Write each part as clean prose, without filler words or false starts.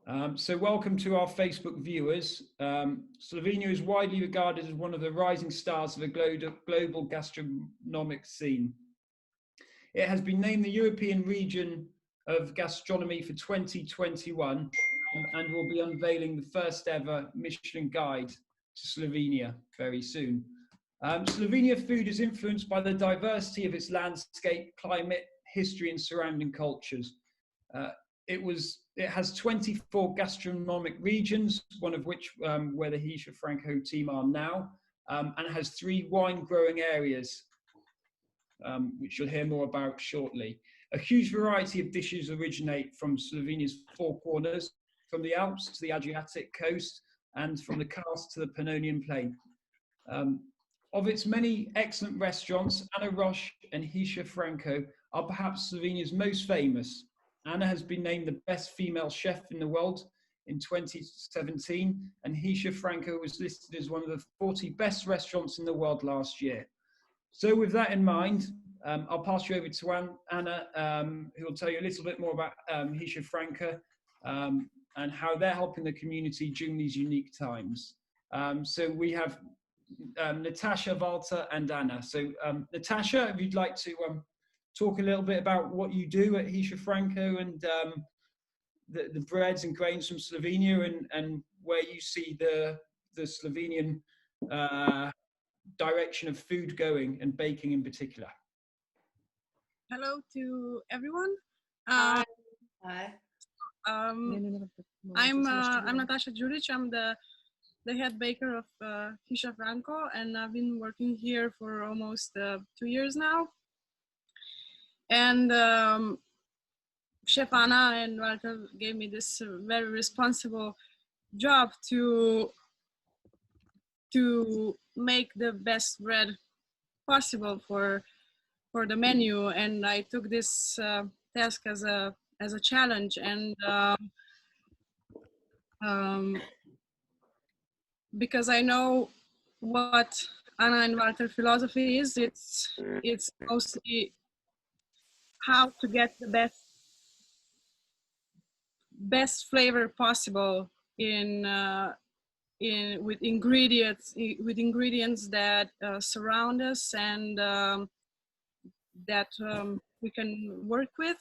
So welcome to our Facebook viewers. Slovenia is widely regarded as one of the rising stars of the global gastronomic scene. It has been named the European Region of Gastronomy for 2021 and will be unveiling the first ever Michelin guide to Slovenia very soon. Slovenia food is influenced by the diversity of its landscape, climate, history and surrounding cultures. It has 24 gastronomic regions, one of which where the Hisza Franco team are now, and it has 3 wine growing areas, which you'll hear more about shortly. A huge variety of dishes originate from Slovenia's 4 corners, from the Alps to the Adriatic coast, and from the Karst to the Pannonian Plain. Of its many excellent restaurants, Anna Roche and Hisza Franco are perhaps Slovenia's most famous. Anna has been named the best female chef in the world in 2017, and Hisza Franco was listed as one of the 40 best restaurants in the world last year. So with that in mind, I'll pass you over to Anna, who will tell you a little bit more about Hisza Franco and how they're helping the community during these unique times. So we have Natasha, Walter and Anna. So Natasha, if you'd like to talk a little bit about what you do at Hisza Franco and the breads and grains from Slovenia and where you see the Slovenian direction of food going and baking in particular. Hello to everyone. Hi. I'm Natasha Đurić. I'm the head baker of Hisza Franco, and I've been working here for almost 2 years now. And Chef Anna and Walter gave me this very responsible job to make the best bread possible for the menu, and I took this task as a challenge. And because I know what Anna and Walter philosophy is, it's mostly how to get the best flavor possible with ingredients that surround us and that we can work with.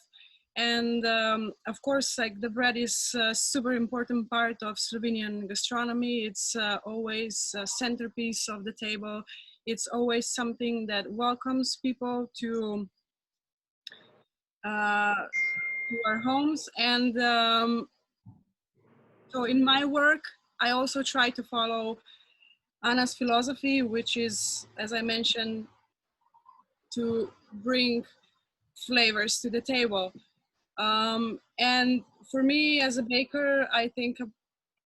And of course, like, the bread is a super important part of Slovenian gastronomy. It's always a centerpiece of the table. It's always something that welcomes people to our homes. And so in my work, I also try to follow Anna's philosophy, which is, as I mentioned, to bring flavors to the table. And for me as a baker, I think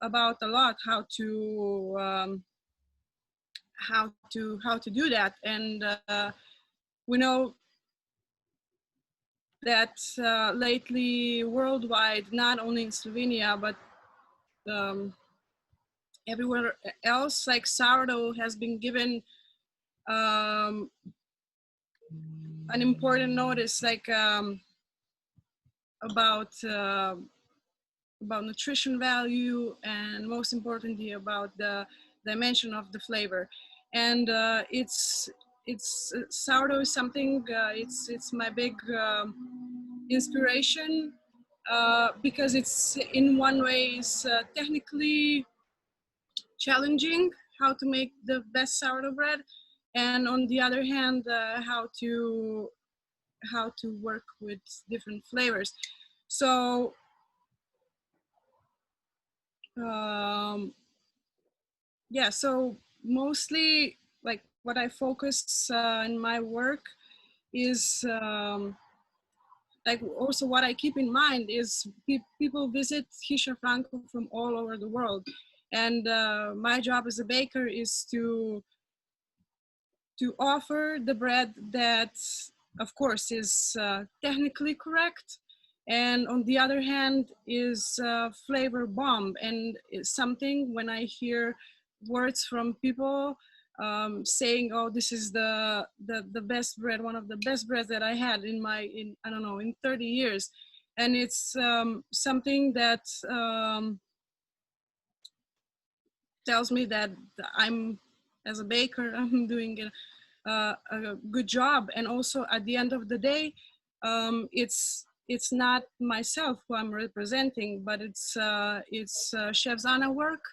about a lot how to do that. And we know that lately worldwide, not only in Slovenia, but everywhere else, like, sourdough has been given an important notice, like about nutrition value, and most importantly about the dimension of the flavor. And it's sourdough is something, it's my big inspiration, because it's in one way is technically challenging how to make the best sourdough bread, and on the other hand, how to work with different flavors. So yeah, so mostly, like, what I focus in my work is like, also what I keep in mind is people visit Hisza Franco from all over the world, and my job as a baker is to offer the bread that, of course, is technically correct, and on the other hand is flavor bomb. And it's something, when I hear words from people saying, oh, this is the best bread, one of the best breads that I had in I don't know, in 30 years, and it's something that tells me that I'm, as a baker, I'm doing a good job. And also at the end of the day, it's not myself who I'm representing, but it's Chef Zana work,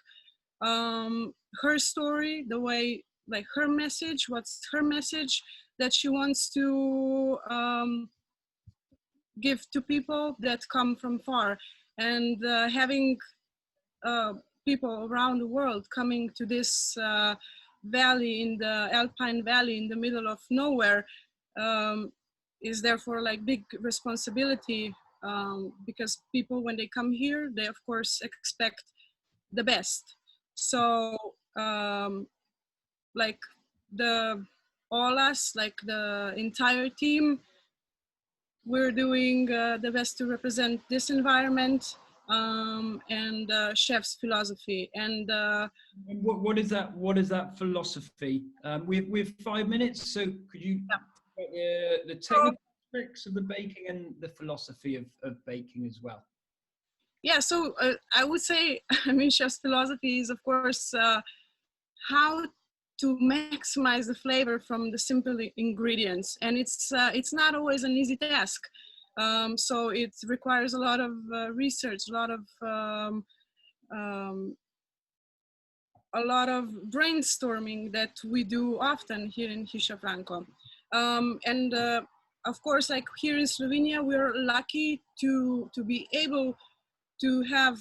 her story, the way, like her message, what's her message that she wants to give to people that come from far, and having people around the world coming to this valley, in the Alpine Valley in the middle of nowhere, is therefore like big responsibility, because people, when they come here, they of course expect the best. So like all us, like the entire team, we're doing the best to represent this environment, and chef's philosophy. And what is that? What is that philosophy? We've 5 minutes, so could you the technical aspects of the baking and the philosophy of baking as well? Yeah, so I would say, I mean, chef's philosophy is, of course, how to maximize the flavor from the simple ingredients, and it's not always an easy task. So it requires a lot of research, a lot of brainstorming that we do often here in Hisha Franco. And of course, like here in Slovenia, we're lucky to be able to have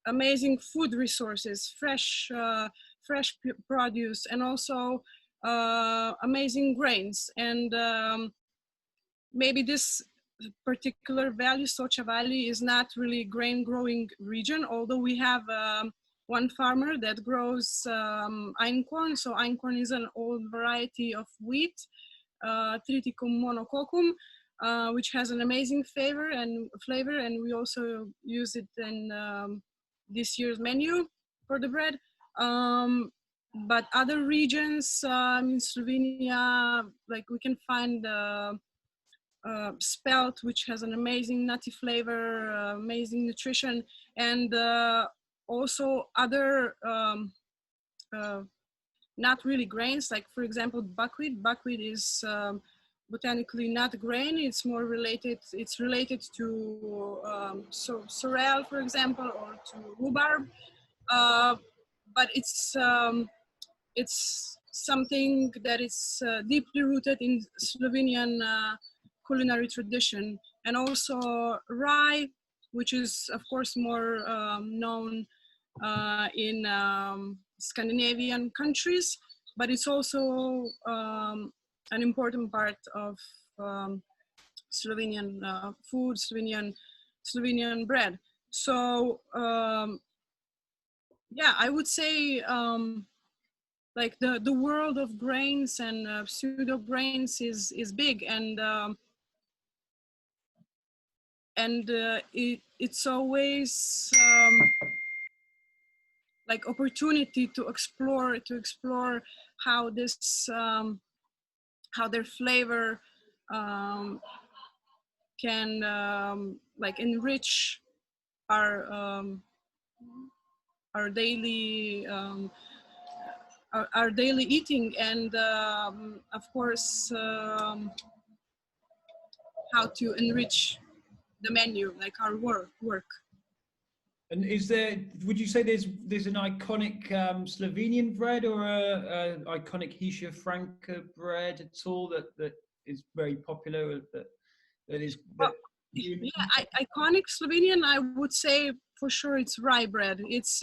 amazing food resources, fresh produce, and also amazing grains. And maybe this particular valley, Socha Valley, is not really grain growing region, although we have one farmer that grows einkorn. So einkorn is an old variety of wheat, Triticum monococcum, which has an amazing flavor, and we also use it in this year's menu for the bread. But other regions in Slovenia, like we can find spelt, which has an amazing nutty flavor, amazing nutrition, and also other not really grains, like for example buckwheat. Buckwheat is botanically not a grain, it's more related, it's related to sorrel, for example, or to rhubarb, but it's something that is deeply rooted in Slovenian culinary tradition. And also rye, which is of course more known in Scandinavian countries, but it's also an important part of Slovenian food, Slovenian bread. So yeah, I would say like the world of grains and pseudo grains is big, and it's always like opportunity to explore how this how their flavor can like enrich our daily our daily eating, and of course how to enrich the menu, like our work. And is there, would you say there's an iconic Slovenian bread or a iconic Hisha Franca bread at all that is very popular, that is that yeah, iconic Slovenian, I would say for sure it's rye bread. It's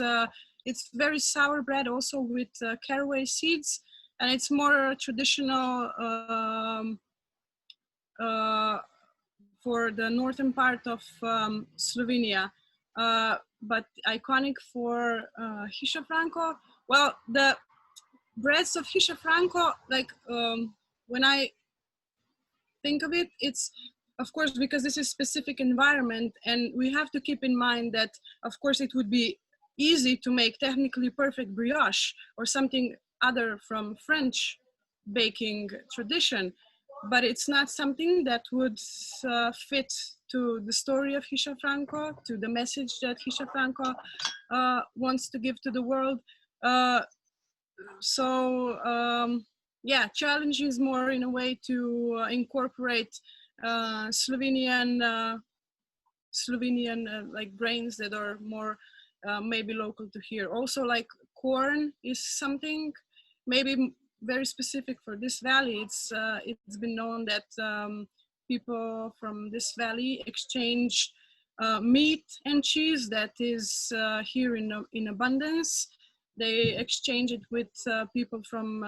very sour bread, also with caraway seeds, and it's more traditional for the northern part of Slovenia. But iconic for Hisha Franco, well, the breads of Hisha Franco, like when I think of it, it's of course because this is specific environment, and we have to keep in mind that of course it would be easy to make technically perfect brioche or something other from French baking tradition, but it's not something that would fit to the story of Hisha Franco, to the message that Hisha Franco wants to give to the world. Yeah, challenge is more in a way to incorporate Slovenian like grains that are more maybe local to here. Also, like corn is something maybe very specific for this valley. It's been known that people from this valley exchange meat and cheese that is here in abundance. They exchange it with people from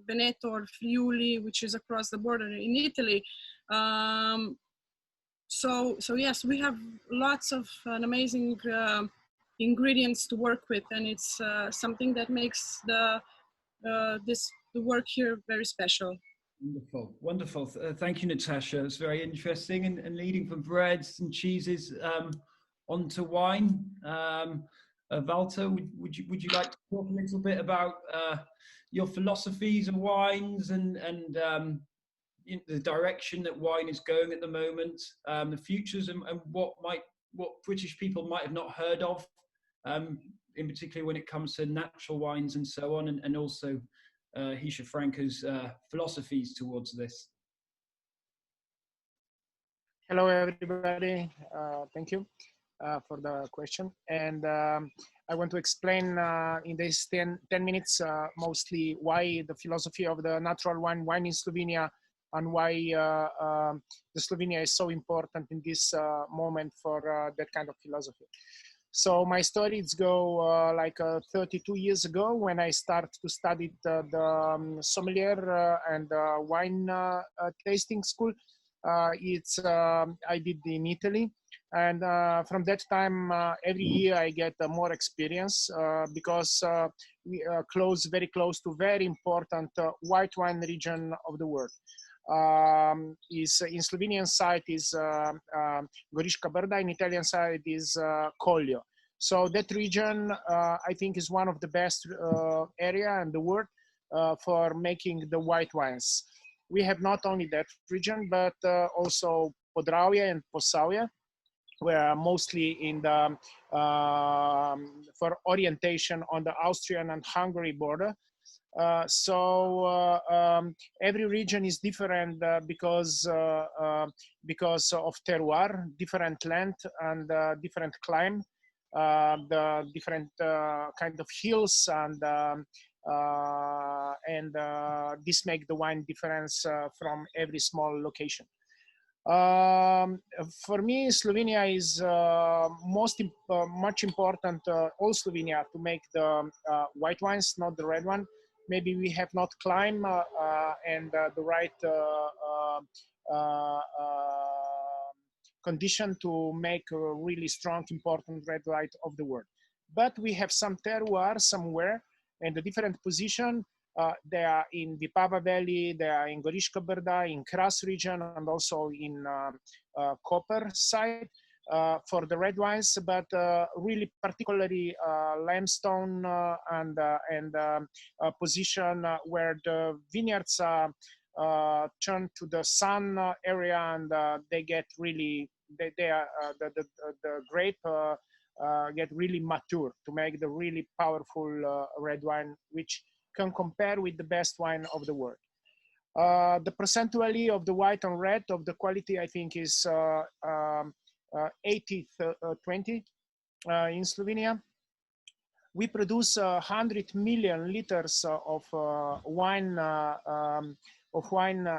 Veneto or Friuli, which is across the border in Italy. So yes, we have lots of amazing ingredients to work with, and it's something that makes the work here very special. Wonderful, wonderful. Thank you, Natasha. It's very interesting, and leading from breads and cheeses onto wine. Walter, would you like to talk a little bit about your philosophies of wines and the direction that wine is going at the moment, the futures, and what British people might have not heard of, in particular when it comes to natural wines and so on, and also Hisha Franco's philosophies towards this. Hello, everybody. Thank you for the question. And I want to explain in these 10 minutes mostly why the philosophy of the natural wine in Slovenia, and why the Slovenia is so important in this moment for that kind of philosophy. So my stories go like 32 years ago when I started to study the sommelier and wine tasting school. I did in Italy, and from that time every year I get more experience because we are very close to very important white wine region of the world. Is in Slovenian side is Goriška Brda, in Italian side is Collio. So that region I think is one of the best area in the world for making the white wines. We have not only that region, but also Podravje and Posavje, where mostly in the for orientation on the Austrian and Hungary border. Every region is different because of terroir, different land and different climate, the different kind of hills, and this make the wine difference from every small location. For me, Slovenia is much important, all Slovenia, to make the white wines, not the red one. Maybe we have not climbed and the right condition to make a really strong, important red wine of the world. But we have some terroir somewhere, and the different position. They are in Vipava Valley, they are in Goriška Brda, in Kras region, and also in Koper side for the red wines, but really particularly limestone and position where the vineyards are turned to the sun area, and they get really, the grape get really mature to make the really powerful red wine, which can compare with the best wine of the world. The percentually of the white and red of the quality, I think, is 80-20 in Slovenia. We produce 100 million liters of wine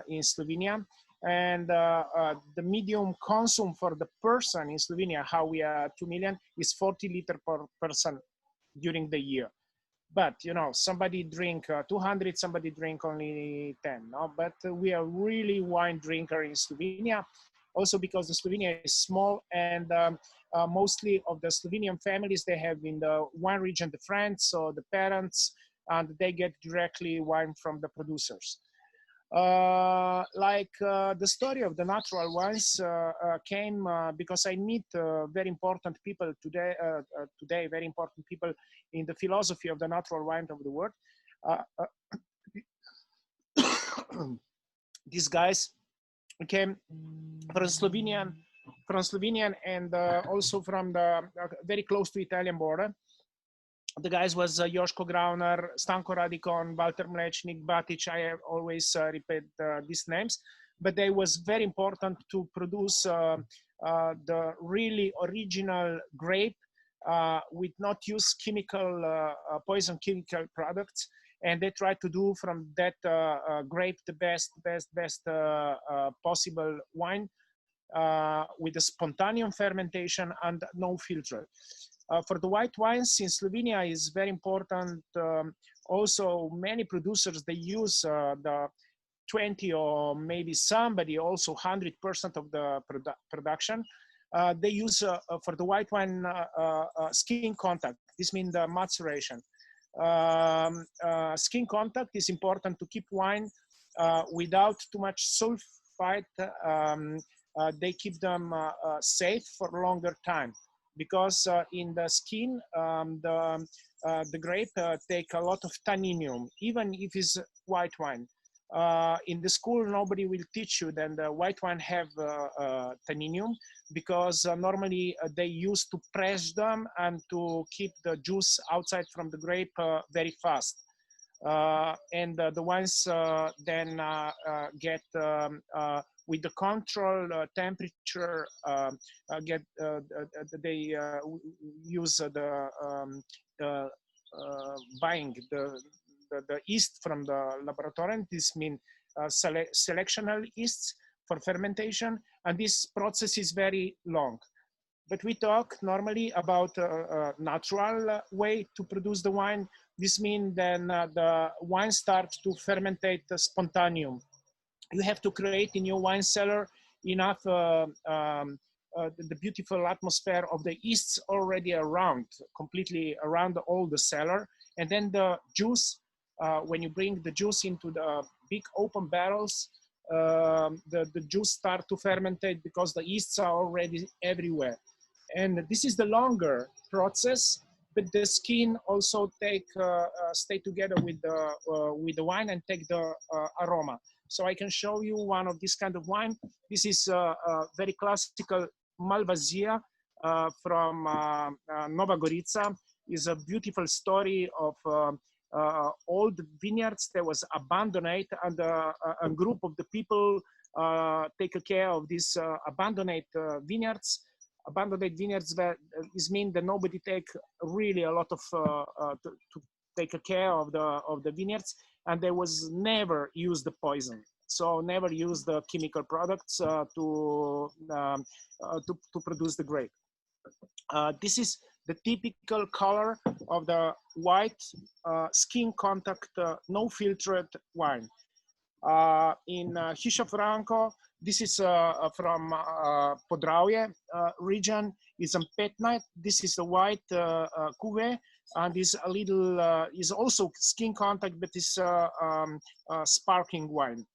in Slovenia, and the medium consume for the person in Slovenia, how we are 2 million, is 40 liters per person during the year. But you know, somebody drink 200, somebody drink only 10. No? But we are really wine drinker in Slovenia, also because the Slovenia is small, and mostly of the Slovenian families, they have in the wine region the friends or the parents, and they get directly wine from the producers. The story of the natural wines came because I meet very important people today, very important people in the philosophy of the natural wine of the world. these guys came from Slovenian and also from the very close to Italian border. The guys was Joško Grauner, Stanko Radikon, Walter Mlečnik, Batic. I have always repeat these names, but they was very important to produce the really original grape with not use chemical poison chemical products, and they try to do from that grape the best possible wine with the spontaneous fermentation and no filter. For the white wines in Slovenia is very important. Also, many producers, they use the 20 or maybe somebody also 100% of the production. They use for the white wine skin contact. This means the maceration. Skin contact is important to keep wine without too much sulfite. They keep them safe for a longer time, because in the skin, the grape take a lot of tanninium, even if it's white wine. In the school, nobody will teach you that the white wine have tanninium, because normally they used to press them and to keep the juice outside from the grape very fast. And the wines then get with the control temperature, they use the buying the yeast from the laboratory. This means selectional yeasts for fermentation, and this process is very long. But we talk normally about a natural way to produce the wine. This means then the wine starts to fermentate spontaneous. You have to create in your wine cellar enough the beautiful atmosphere of the yeasts already around, completely around all the cellar. And then the juice, when you bring the juice into the big open barrels, the juice start to fermentate because the yeasts are already everywhere. And this is the longer process, but the skin also stay together with the wine and take the aroma. So I can show you one of this kind of wine. This is a very classical Malvasia from Nova Gorica. Is a beautiful story of old vineyards that was abandoned, and a group of the people take care of these abandoned vineyards. Abandoned vineyards, that is mean that nobody take really a lot of to take care of the vineyards, and they was never use the poison, so never use the chemical products to produce the grape. This is the typical color of the white skin contact no filtered wine. In Hiša Franko, this is from Podravje region, is a petnite. This is a white cuvée, and is a little is also skin contact, but is sparkling wine.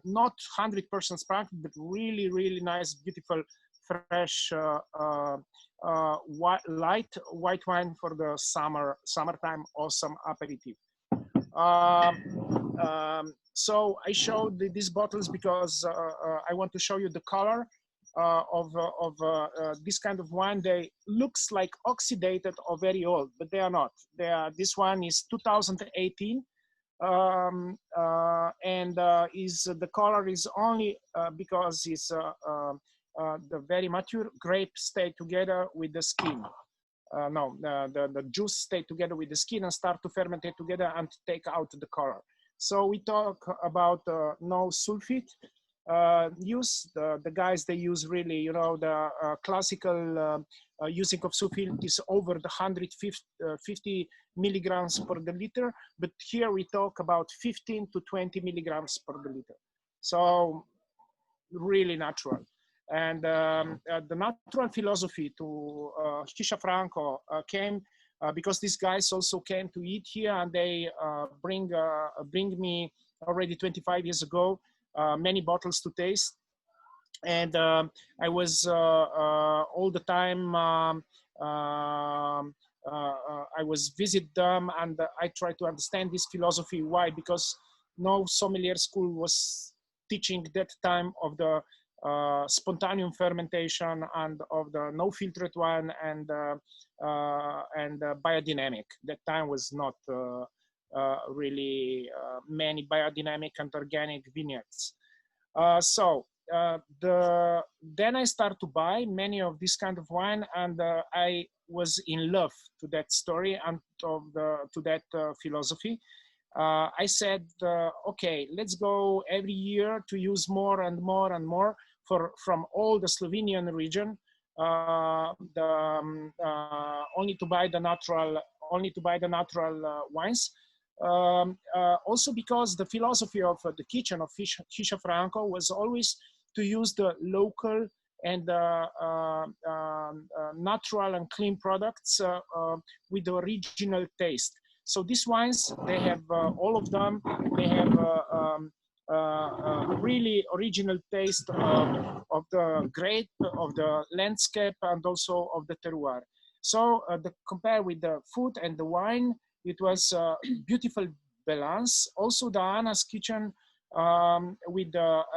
Not 100% sparkling, but really nice, beautiful, fresh, light white wine for the summertime, awesome aperitif. So I showed these bottles because I want to show you the color of this kind of wine. They looks like oxidated or very old, but they are not. This one is 2018, and is the color is only because it's the very mature grape stay together with the skin. The juice stay together with the skin and start to fermentate together and take out the color. So we talk about no sulfite use. The guys, they use really, the classical using of sulfite is over the 150 milligrams per liter, but here we talk about 15 to 20 milligrams per liter. So really natural. And the natural philosophy to Hiša Franko came because these guys also came to eat here, and they bring me already 25 years ago many bottles to taste. And I was all the time I was visit them, and I try to understand this philosophy. Why? Because no sommelier school was teaching that time of the spontaneous fermentation and of the no filtered wine and biodynamic. That time was not really many biodynamic and organic vineyards. Then I start to buy many of this kind of wine, and I was in love to that story and to that philosophy. I said, okay, let's go every year to use more and more and more from all the Slovenian region, only to buy the natural wines. Also because the philosophy of the kitchen of Hiša Franko was always to use the local and natural and clean products with the original taste. So these wines, they have all of them, they have really original taste of the grape, of the landscape, and also of the terroir. So compare with the food and the wine, it was a beautiful balance. Also the Anna's kitchen with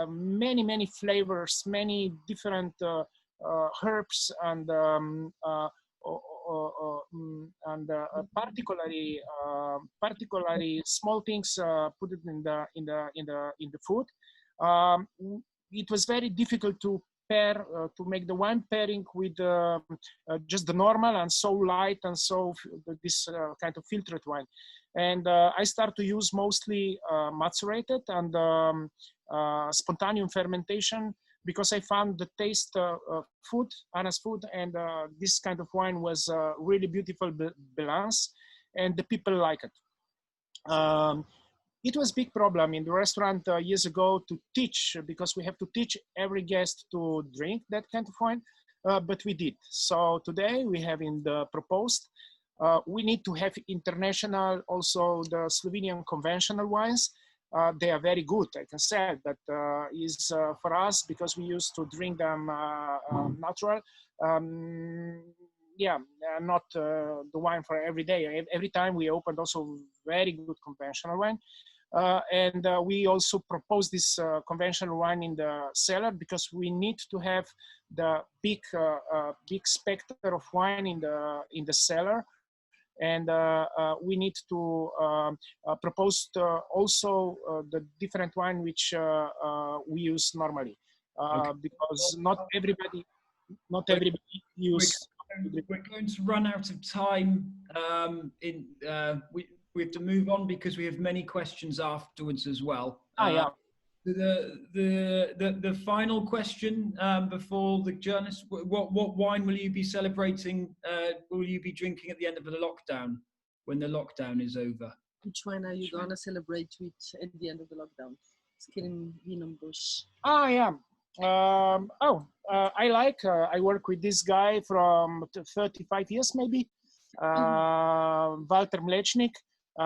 many flavors, many different herbs and particularly small things put it in the food. It was very difficult to pair to make the wine pairing with just the normal and so light and so this kind of filtered wine. And I start to use mostly macerated and spontaneous fermentation, because I found the taste food, Anna's food, and this kind of wine was really beautiful balance, and the people like it. It was a big problem in the restaurant years ago to teach, because we have to teach every guest to drink that kind of wine, but we did. So today we have in the proposed, we need to have international, also the Slovenian conventional wines. They are very good, I can say, but is for us, because we used to drink them natural. Yeah, not the wine for every day. Every time we opened also very good conventional wine. And we also propose this conventional wine in the cellar, because we need to have the big spectrum of wine in the cellar. And we need to propose also the different wine which we use normally, because not everybody use. We're going to run out of time. We have to move on because we have many questions afterwards as well. Yeah. The final question before the journalists, what wine will you be celebrating? Will you be drinking at the end of the lockdown, when the lockdown is over? Which wine are you gonna celebrate with at the end of the lockdown? Skin Vinum Bush. Yeah. I like. I work with this guy from 35 years maybe. Walter Mlečnik.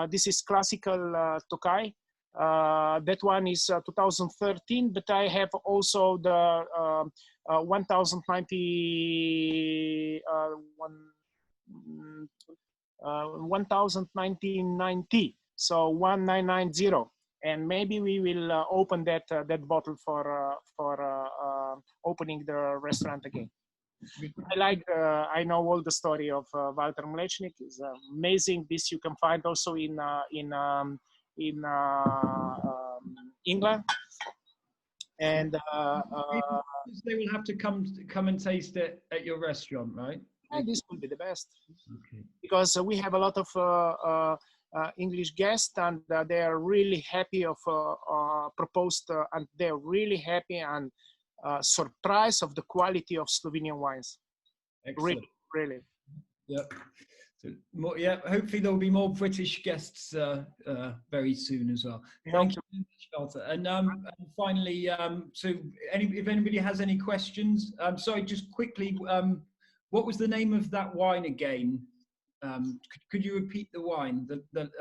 This is classical Tokaj. That one is 2013, but I have also the 1990, so 1990, and maybe we will open that bottle for opening the restaurant again. I know all the story of Walter Mlečnik. It's amazing. This you can find also in England, and they will have to come and taste it at your restaurant, right? This will be the best. Okay. Because we have a lot of English guests, and they are really happy of proposed, and they're really happy and surprised of the quality of Slovenian wines. Excellent. Really. Yep. So hopefully there will be more British guests very soon as well. Thank you very much, Walter. And finally, so if anybody has any questions, sorry, just quickly, what was the name of that wine again? Could you repeat the wine? The name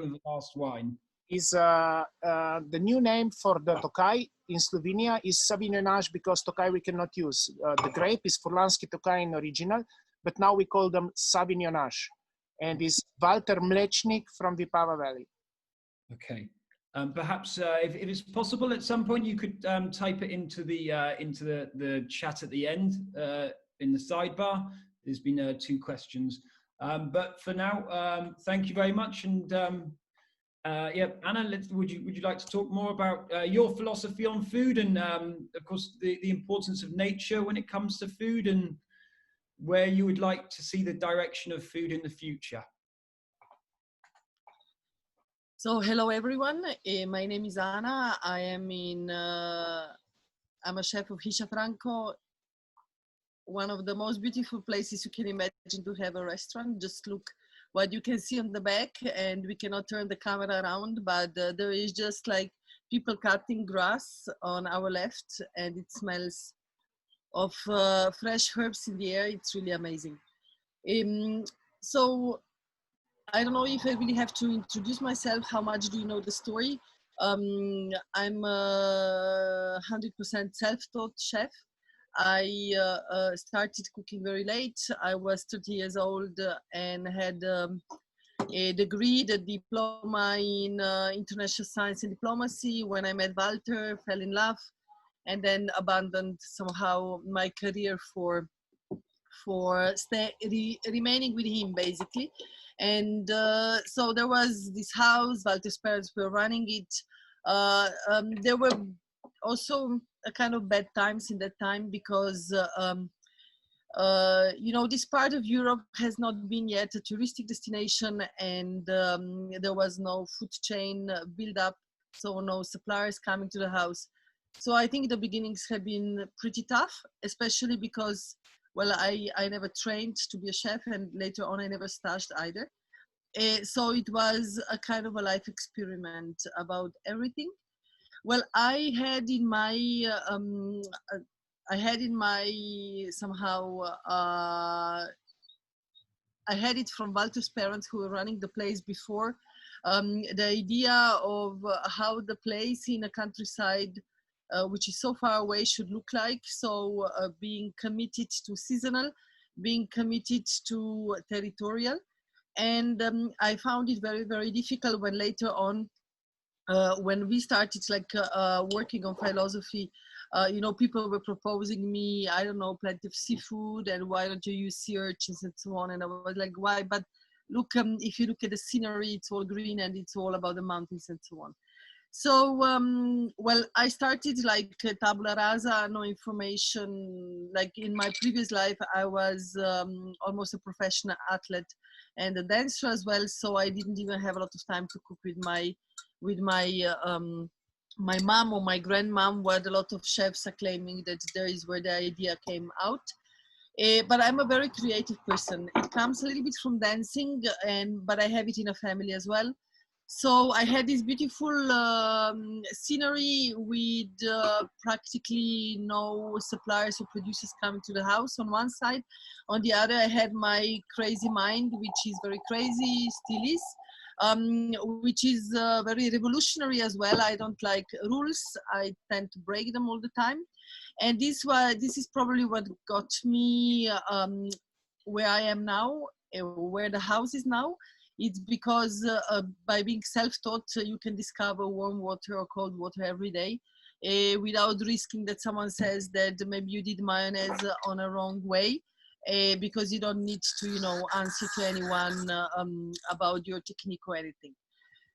of the last wine is the new name for the Tokaj in Slovenia is Sauvignon, because Tokaj we cannot use. The grape is Furlanski Tokaj in original, but now we call them Sauvignon, and is Walter Mlečnik from Vipava Valley. Okay. Perhaps if it's possible, at some point you could type it into the chat at the end in the sidebar. There's been 2 questions, but for now, thank you very much. And yeah, Anna, would you like to talk more about your philosophy on food and of course the importance of nature when it comes to food, and where you would like to see the direction of food in the future? So hello everyone, my name is Anna. I'm a chef of Hisha Franco, one of the most beautiful places you can imagine to have a restaurant. Just look what you can see on the back, and we cannot turn the camera around, but there is just like people cutting grass on our left, and it smells of fresh herbs in the air. It's really amazing. So I don't know if I really have to introduce myself. How much do you know the story? I'm a 100% self-taught chef. I started cooking very late. I was 30 years old and had a degree, the diploma in international science and diplomacy. When I met Walter, fell in love, and then abandoned somehow my career for remaining with him, basically. And so there was this house, Walter's parents were running it. There were also a kind of bad times in that time, because you know, this part of Europe has not been yet a touristic destination, and there was no food chain build up, so no suppliers coming to the house. So I think the beginnings have been pretty tough, especially because, well, I never trained to be a chef, and later on I never stashed either. So it was a kind of a life experiment about everything. Well, I had in my somehow, I had it from Walter's parents, who were running the place before, the idea of how the place in a countryside, which is so far away, should look like. So being committed to seasonal, being committed to territorial. And I found it very, very difficult when later on, when we started like working on philosophy, you know, people were proposing me, I don't know, plenty of seafood, and why don't you use sea urchins and so on. And I was like, why? But look, if you look at the scenery, it's all green and it's all about the mountains and so on. So, well, I started like tabula rasa, no information. Like in my previous life, I was almost a professional athlete and a dancer as well. So I didn't even have a lot of time to cook with my my mom or my grandmom, where a lot of chefs are claiming that there is where the idea came out. But I'm a very creative person. It comes a little bit from dancing, but I have it in a family as well. So I had this beautiful scenery with practically no suppliers or producers coming to the house on one side. On the other, I had my crazy mind, which is very crazy, still is, which is very revolutionary as well. I don't like rules. I tend to break them all the time. And this is probably what got me where I am now, where the house is now. It's because by being self-taught, you can discover warm water or cold water every day without risking that someone says that maybe you did mayonnaise on a wrong way, because you don't need to, you know, answer to anyone about your technique or anything.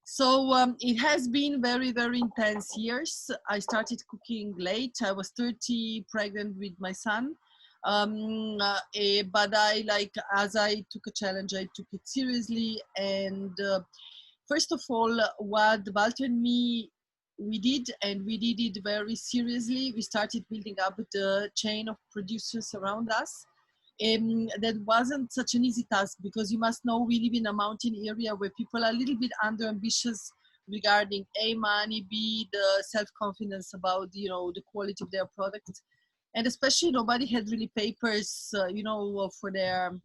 So it has been very, very intense years. I started cooking late. I was 30, pregnant with my son. But I, like, as I took a challenge, I took it seriously. And first of all, what Walter and me, we did it very seriously. We started building up the chain of producers around us. That wasn't such an easy task, because you must know we live in a mountain area where people are a little bit under ambitious regarding A, money, B, the self-confidence about, you know, the quality of their product. And especially nobody had really papers, you know, for to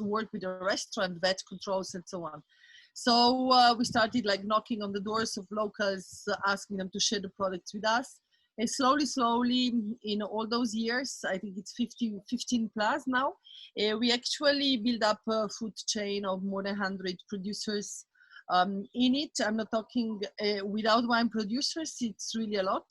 work with a restaurant, vet controls and so on. So we started like knocking on the doors of locals, asking them to share the products with us. And slowly, in all those years, I think it's 15 plus now, we actually built up a food chain of more than 100 producers in it. I'm not talking without wine producers, it's really a lot.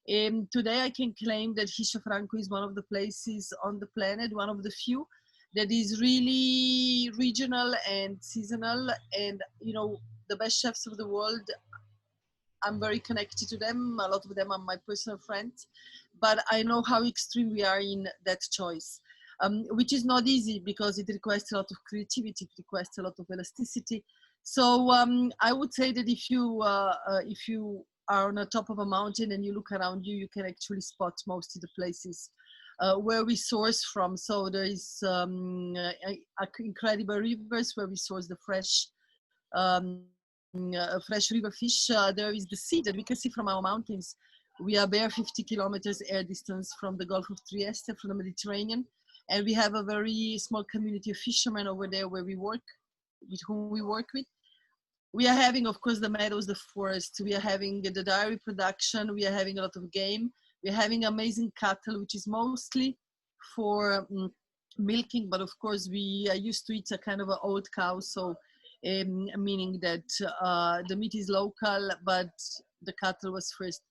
Today I can claim that Hisza Franco is one of the places on the planet, one of the few that is really regional and seasonal, and you know, the best chefs of the world, I'm very connected to them. A lot of them are my personal friends, but I know how extreme we are in that choice, which is not easy because it requires a lot of creativity, it requires a lot of elasticity. So I would say that if you are on the top of a mountain and you look around you, you can actually spot most of the places where we source from. So there is incredible rivers where we source the fresh fresh river fish. There is the sea that we can see from our mountains. We are bare 50 kilometers air distance from the Gulf of Trieste, from the Mediterranean. And we have a very small community of fishermen over there where we work, with whom we work with. We are having, of course, the meadows, the forest. We are having the dairy production. We are having a lot of game. We are having amazing cattle, which is mostly for milking. But of course, we are used to eat a kind of an old cow. So meaning that the meat is local, but the cattle was first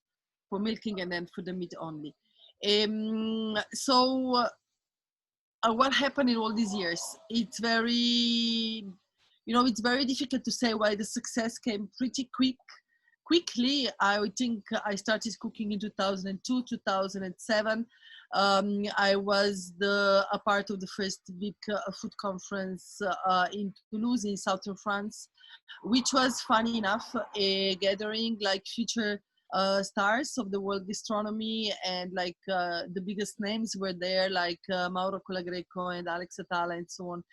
for milking and then for the meat only. What happened in all these years? It's very, you know, it's very difficult to say why the success came pretty quickly. I think I started cooking in 2002, 2007. I was a part of the first big food conference in Toulouse in southern France, which was funny enough a gathering like future stars of the world gastronomy, and like the biggest names were there, like Mauro Colagreco and Alex Atala and so on.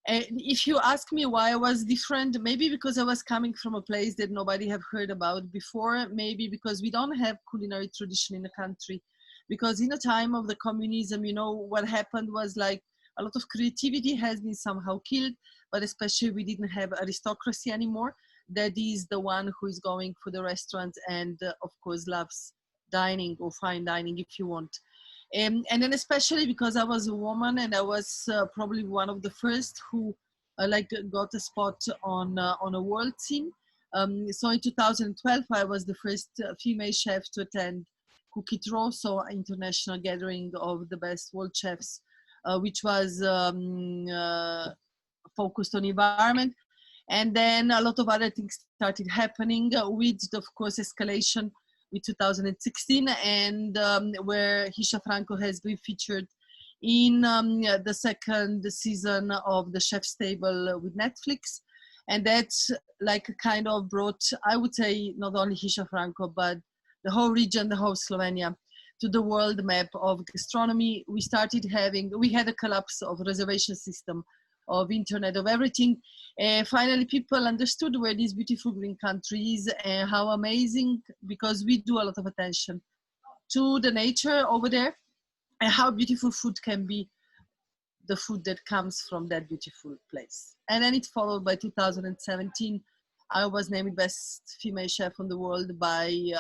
And if you ask me why I was different, maybe because I was coming from a place that nobody have heard about before, maybe because we don't have culinary tradition in the country. Because in the time of the communism, you know, what happened was like a lot of creativity has been somehow killed, but especially we didn't have aristocracy anymore. That is the one who is going for the restaurant and of course loves dining or fine dining if you want. And then especially because I was a woman and I was probably one of the first who got a spot on a world scene. So in 2012, I was the first female chef to attend Cook It Raw, so international gathering of the best world chefs, which was focused on environment. And then a lot of other things started happening with, of course, escalation with 2016, and where Hisza Franco has been featured in the second season of the Chef's Table with Netflix. And that's like kind of brought, I would say, not only Hisza Franco, but the whole region, the whole Slovenia, to the world map of gastronomy. We had a collapse of reservation system, of internet, of everything. Finally, people understood where this beautiful green country is and how amazing, because we do a lot of attention to the nature over there and how beautiful food can be, the food that comes from that beautiful place. And then it followed by 2017. I was named best female chef in the world by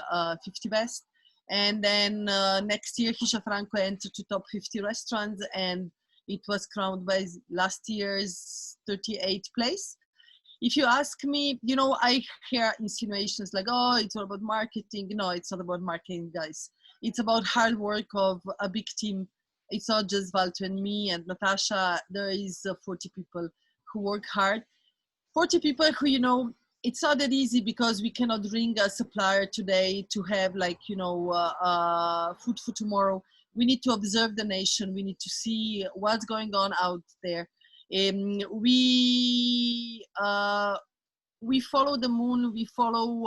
50 Best. And then next year, Hisza Franco entered to top 50 restaurants, and it was crowned by last year's 38th place. If you ask me, you know, I hear insinuations like, oh, it's all about marketing. No, it's not about marketing, guys. It's about hard work of a big team. It's not just Walter and me and Natasha. There is 40 people who work hard. 40 people who, you know, it's not that easy, because we cannot ring a supplier today to have like, you know, food for tomorrow. We need to observe the nation. We need to see what's going on out there. We follow the moon. We follow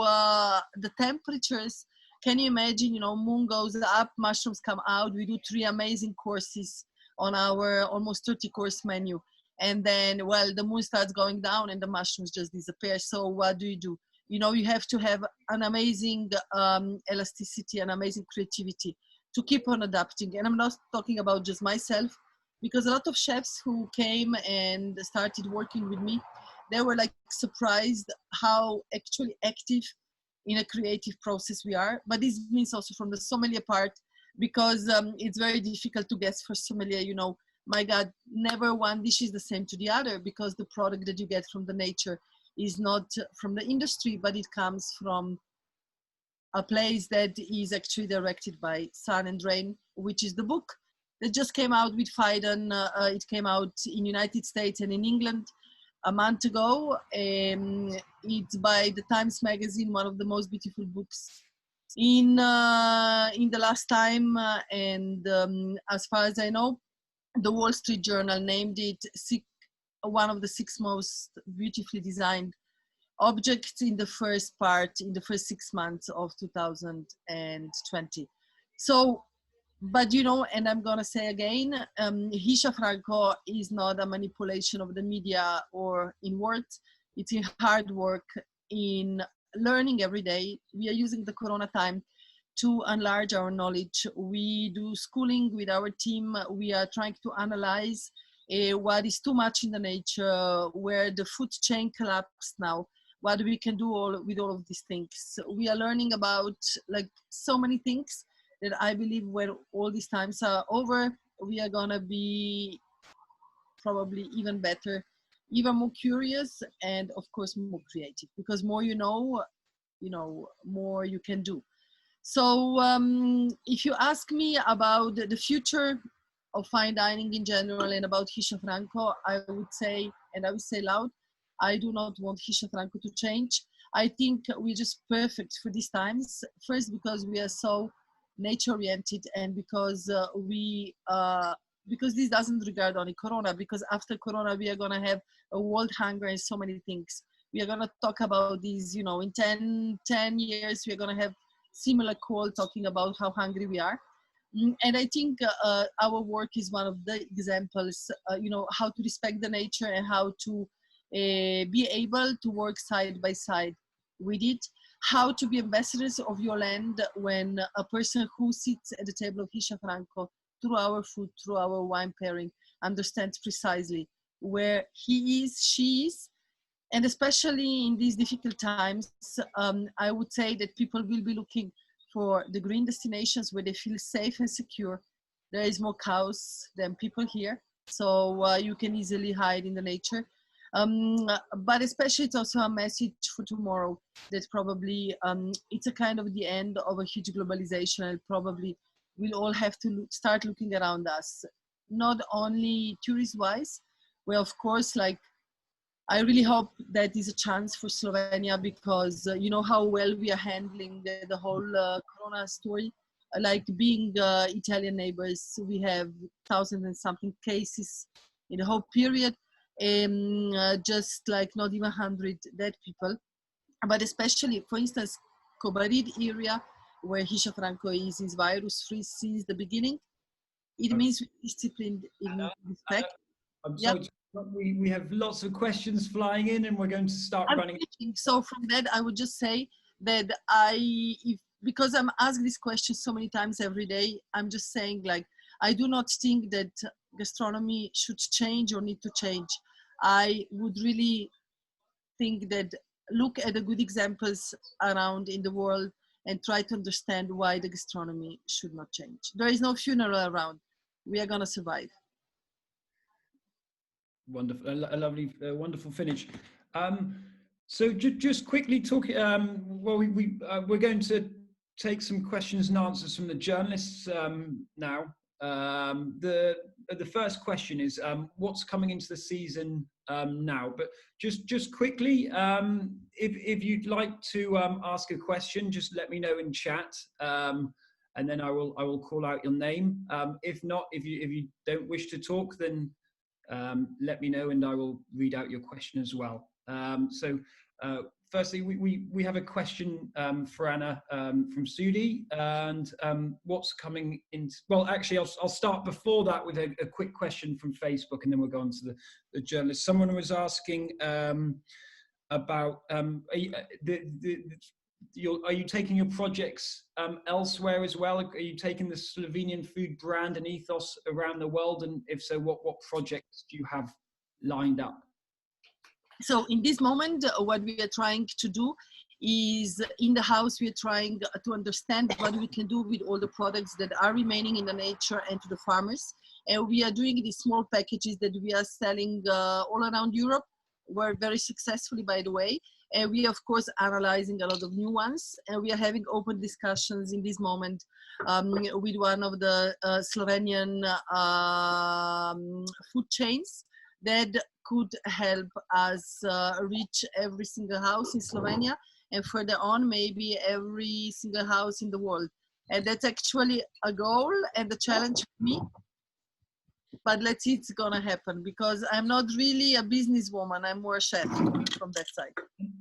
the temperatures. Can you imagine, you know, moon goes up, mushrooms come out. We do 3 amazing courses on our almost 30-course menu. And then, well, the moon starts going down and the mushrooms just disappear. So what do? You know, you have to have an amazing elasticity and amazing creativity to keep on adapting. And I'm not talking about just myself, because a lot of chefs who came and started working with me, they were like surprised how actually active in a creative process we are. But this means also from the sommelier part, because it's very difficult to guess for sommelier, you know, my God, never one dish is the same to the other, because the product that you get from the nature is not from the industry, but it comes from a place that is actually directed by Sun and Rain, which is the book that just came out with Fiden. It came out in United States and in England a month ago. It's by the Times Magazine, one of the most beautiful books in the last time. And as far as I know, the Wall Street Journal named it one of the 6 most beautifully designed objects in the first 6 months of 2020. So, but you know, and I'm gonna say again, Hisha Franco is not a manipulation of the media or in words. It's in hard work, in learning every day. We are using the Corona time to enlarge our knowledge. We do schooling with our team. We are trying to analyze what is too much in the nature, where the food chain collapsed now, what we can do with all of these things. We are learning about like so many things that I believe when all these times are over, we are gonna be probably even better, even more curious, and of course more creative, because more you know, more you can do. So if you ask me about the future of fine dining in general and about Hisha Franco, I would say, and I would say loud, I do not want Hisha Franco to change. I think we're just perfect for these times. First, because we are so nature oriented, and because because this doesn't regard only Corona, because after Corona we are gonna have a world hunger and so many things. We are gonna talk about these, you know, in 10 years, we are gonna have similar call talking about how hungry we are. And I think our work is one of the examples, you know, how to respect the nature and how to be able to work side by side with it, how to be ambassadors of your land when a person who sits at the table of Hisha Franco through our food, through our wine pairing, understands precisely where he is, she is. And especially in these difficult times, I would say that people will be looking for the green destinations where they feel safe and secure. There is more cows than people here, so you can easily hide in the nature. But especially it's also a message for tomorrow that probably it's a kind of the end of a huge globalization, and probably we'll all have to start looking around us, not only tourist-wise, where of course, like, I really hope that is a chance for Slovenia, because you know how well we are handling the whole Corona story. Like being Italian neighbors, we have 1,000 and something cases in the whole period, just like not even 100 dead people. But especially, for instance, Kobarid area, where Hisha Franco is virus-free since the beginning. It means disciplined, it means respect. I'm sorry, we have lots of questions flying in, and we're going to start running. So from that, I would just say that because I'm asked this question so many times every day, I'm just saying, like, I do not think that gastronomy should change or need to change. I would really think that look at the good examples around in the world and try to understand why the gastronomy should not change. There is no funeral around. We are going to survive. Wonderful, a lovely, wonderful finish. So just quickly talking, well, we're going to take some questions and answers from the journalists now. The first question is, what's coming into the season now? But just quickly, if you'd like to ask a question, just let me know in chat, and then I will call out your name. If not, if you don't wish to talk, then let me know and I will read out your question as well. So firstly, we have a question for Anna from Sudi, and what's coming in. Well, actually, I'll start before that with a quick question from Facebook, and then we'll go on to the journalist. Someone was asking about are you taking your projects elsewhere as well? Are you taking the Slovenian food brand and ethos around the world? And if so, what projects do you have lined up? So in this moment, what we are trying to do is in the house, we are trying to understand what we can do with all the products that are remaining in the nature and to the farmers. And we are doing these small packages that we are selling all around Europe, work very successfully, by the way. And we, of course, analyzing a lot of new ones. And we are having open discussions in this moment with one of the Slovenian food chains that could help us reach every single house in Slovenia, and further on, maybe every single house in the world. And that's actually a goal and a challenge for me. But let's see, it's gonna happen, because I'm not really a businesswoman. I'm more a chef from that side.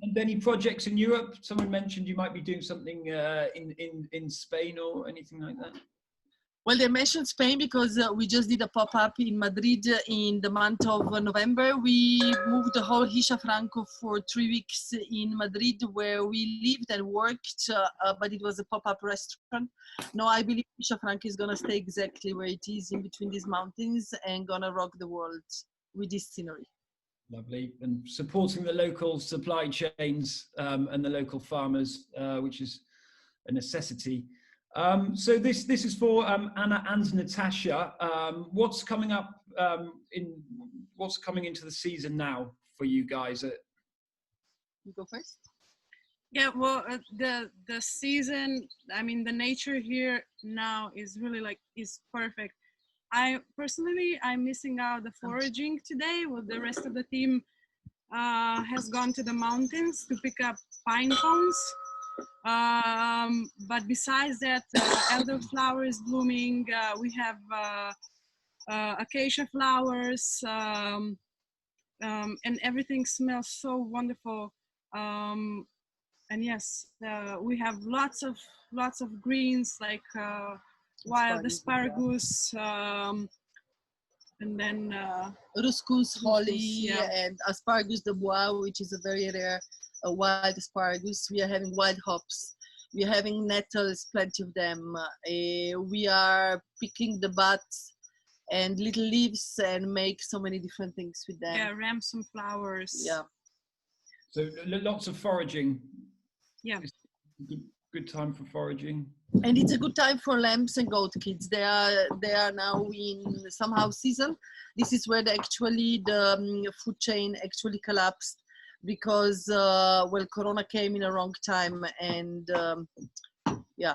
And any projects in Europe? Someone mentioned you might be doing something in Spain or anything like that. Well, they mentioned Spain because we just did a pop-up in Madrid in the month of November. We moved the whole Hisha Franco for 3 weeks in Madrid, where we lived and worked, but it was a pop-up restaurant. No, I believe Hisha Franco is going to stay exactly where it is, in between these mountains, and going to rock the world with this scenery. Lovely. And supporting the local supply chains and the local farmers, which is a necessity. So this is for Anna and Natasha. What's coming up what's coming into the season now for you guys? You go first. Yeah, well, the season, I mean, the nature here now is really is perfect. I'm missing out the foraging today. Well, the rest of the team has gone to the mountains to pick up pine cones. But besides that, elderflower is blooming. We have acacia flowers, and everything smells so wonderful. And yes, we have lots of greens, like wild asparagus, and then Ruscus, holly, yeah. and asparagus de bois, which is a very rare wild asparagus. We are having wild hops. We are having nettles, plenty of them. We are picking the buds and little leaves and make so many different things with them. Yeah, ramson flowers. Yeah. So lots of foraging. Yeah. It's a good time for foraging. And it's a good time for lambs and goat kids. They are now in somehow season. This is where the food chain actually collapsed, because well, Corona came in a wrong time, and yeah,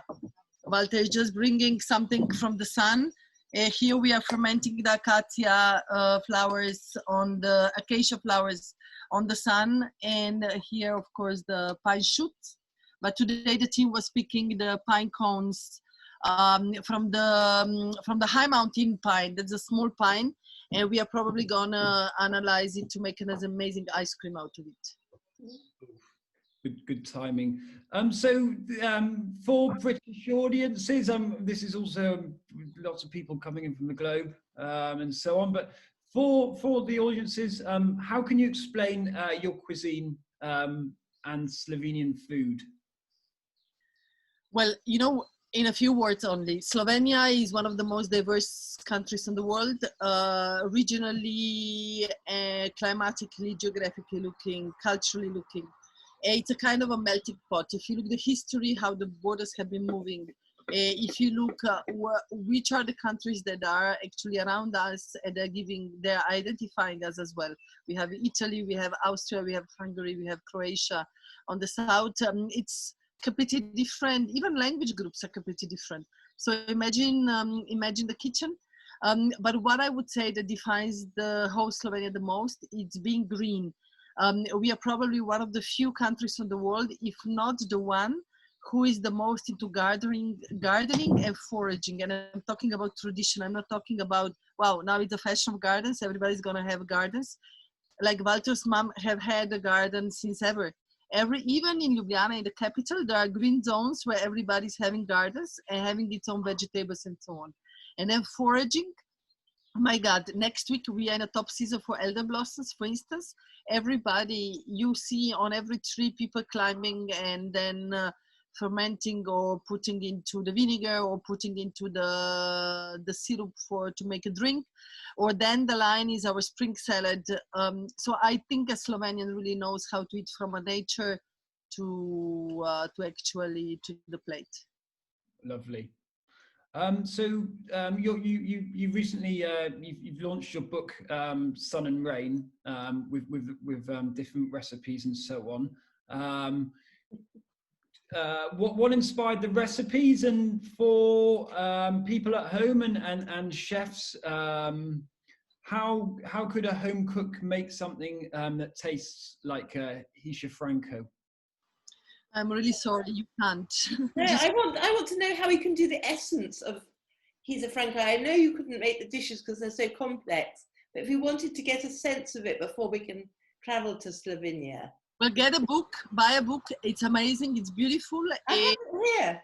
Walter is just bringing something from the sun. Here we are fermenting the acacia flowers on the acacia flowers on the sun, and here, of course, the pine shoots. But today the team was picking the pine cones from the high mountain pine. That's a small pine, and we are probably gonna analyze it to make an amazing ice cream out of it. Good timing. For British audiences, this is also lots of people coming in from the globe and so on. But for the audiences, how can you explain your cuisine and Slovenian food? Well, in a few words only, Slovenia is one of the most diverse countries in the world, regionally, climatically, geographically looking, culturally looking. It's a kind of a melting pot. If you look at the history, how the borders have been moving, if you look which are the countries that are actually around us and they're identifying us as well. We have Italy, we have Austria, we have Hungary, we have Croatia. On the south, it's completely different. Even language groups are completely different. So imagine the kitchen. But what I would say that defines the whole Slovenia the most, it's being green. We are probably one of the few countries in the world, if not the one, who is the most into gardening and foraging. And I'm talking about tradition. I'm not talking about, wow, now it's a fashion of gardens. Everybody's gonna have gardens. Like Walter's mom have had a garden since ever. Even in Ljubljana, in the capital, there are green zones where everybody's having gardens and having its own vegetables and so on. And then foraging, oh my God, next week we are in a top season for elder blossoms, for instance. Everybody, you see on every tree, people climbing and then fermenting or putting into the vinegar or putting into the syrup to make a drink. Or dandelion is our spring salad. So I think a Slovenian really knows how to eat from a nature to actually to the plate. Lovely. You recently you've launched your book Sun and Rain with different recipes and so on. What inspired the recipes, and for people at home and chefs, how could a home cook make something that tastes like Hisha Franco? I'm really sorry, you can't. No, I want to know how we can do the essence of Hisha Franco. I know you couldn't make the dishes because they're so complex, but if we wanted to get a sense of it before we can travel to Slovenia. Well, get a book, buy a book. It's amazing, it's beautiful. I have it here.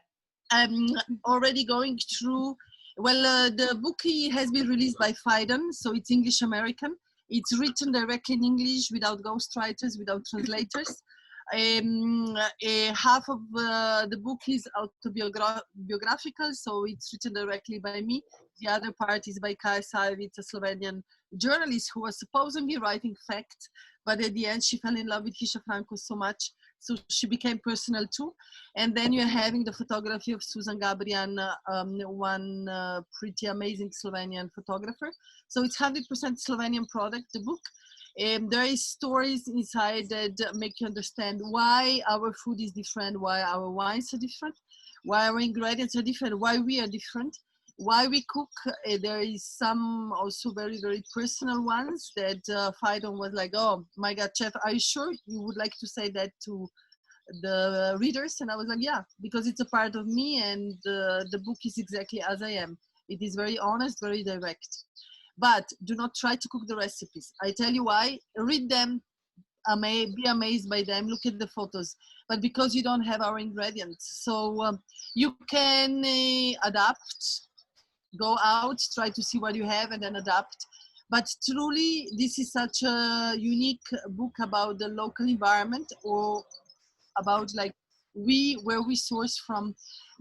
I'm already going through, well, the book has been released by Phaidon, so it's English American. It's written directly in English without ghostwriters, without translators. Half of the book is autobiographical, so it's written directly by me. The other part is by Kaja Sajovic, a Slovenian journalist who was supposedly writing facts, but at the end she fell in love with Hisha Franco so much, so she became personal too. And then you're having the photography of Susan Gabrian, one pretty amazing Slovenian photographer. So it's 100% Slovenian product, the book. There is stories inside that make you understand why our food is different, why our wines are different, why our ingredients are different, why we are different, why we cook. There is some also very, very personal ones that Phaidon was like, oh my God, chef, are you sure you would like to say that to the readers? And I was like, yeah, because it's a part of me, and the book is exactly as I am. It is very honest, very direct. But do not try to cook the recipes. I tell you why. Read them, be amazed by them, look at the photos. But because you don't have our ingredients, so you can adapt, go out, try to see what you have and then adapt. But truly, this is such a unique book about the local environment, or about like where we source from,